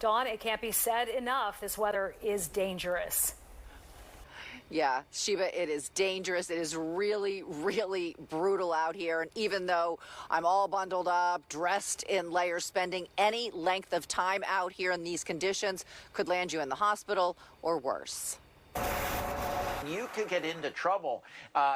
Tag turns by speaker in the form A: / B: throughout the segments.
A: Dawn, it can't be said enough. This weather is dangerous.
B: Yeah, Sheba, it is dangerous. It is really, really brutal out here. And even though I'm all bundled up, dressed in layers, spending any length of time out here in these conditions could land you in the hospital or worse.
C: You could get into trouble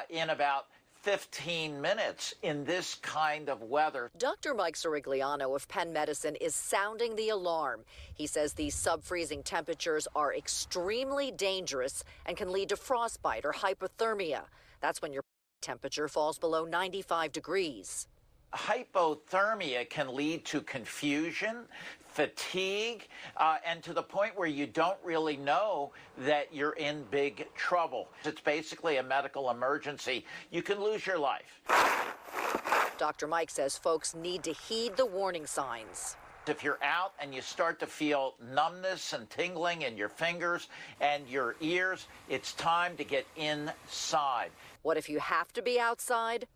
C: in about 15 minutes in this kind of weather.
B: Dr. Mike Cirigliano of Penn Medicine is sounding the alarm. He says these sub-freezing temperatures are extremely dangerous and can lead to frostbite or hypothermia. That's when your temperature falls below 95 degrees.
C: Hypothermia can lead to confusion, fatigue, and to the point where you don't really know that you're in big trouble. It's basically a medical emergency. You can lose your life.
B: Dr. Mike says folks need to heed the warning signs.
C: If you're out and you start to feel numbness and tingling in your fingers and your ears, it's time to get inside.
B: What if you have to be outside?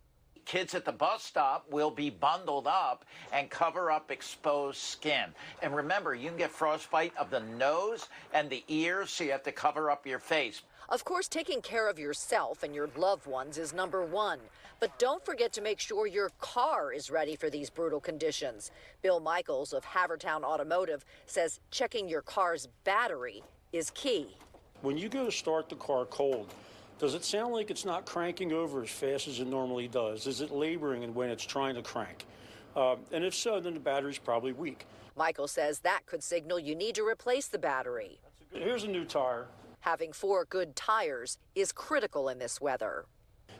C: Kids at the bus stop will be bundled up and cover up exposed skin. And remember, you can get frostbite of the nose and the ears, so you have to cover up your face.
B: Of course, taking care of yourself and your loved ones is number one. But don't forget to make sure your car is ready for these brutal conditions. Bill Michaels of Havertown Automotive says checking your car's battery is key.
D: When you go to start the car cold, does it sound like it's not cranking over as fast as it normally does? Is it laboring when it's trying to crank? And if so, then the battery's probably weak.
B: Michael says that could signal you need to replace the battery.
D: Here's a new tire.
B: Having 4 good tires is critical in this weather.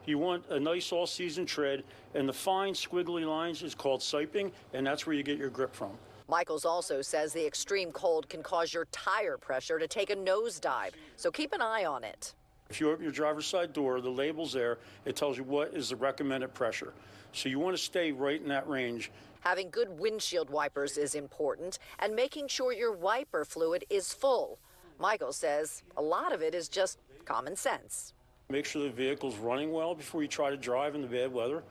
D: You want a nice all-season tread, and the fine squiggly lines is called siping, and that's where you get your grip from.
B: Michaels also says the extreme cold can cause your tire pressure to take a nosedive, so keep an eye on it.
D: If you open your driver's side door, the label's there. It tells you what is the recommended pressure. So you want to stay right in that range.
B: Having good windshield wipers is important, and making sure your wiper fluid is full. Michael says a lot of it is just common sense.
D: Make sure the vehicle's running well before you try to drive in the bad weather.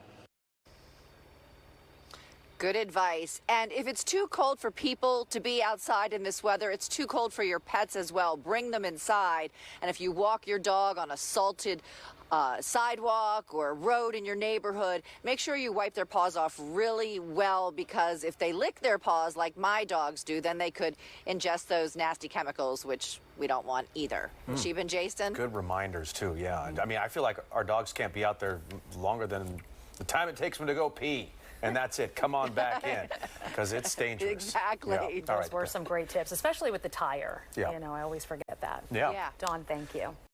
B: Good advice. And if it's too cold for people to be outside in this weather, it's too cold for your pets as well. Bring them inside. And if you walk your dog on a salted sidewalk or road in your neighborhood, make sure you wipe their paws off really well, because if they lick their paws like my dogs do, then they could ingest those nasty chemicals, which we don't want either. Sheba and Jason?
E: Good reminders, too, yeah. I mean, I feel like our dogs can't be out there longer than the time it takes them to go pee. And that's it. Come on back in, because it's dangerous.
B: Exactly.
E: Yeah.
A: Those were some great tips, especially with the tire.
E: Yeah.
A: You know, I always forget that.
E: Yeah.
A: Dawn, thank you.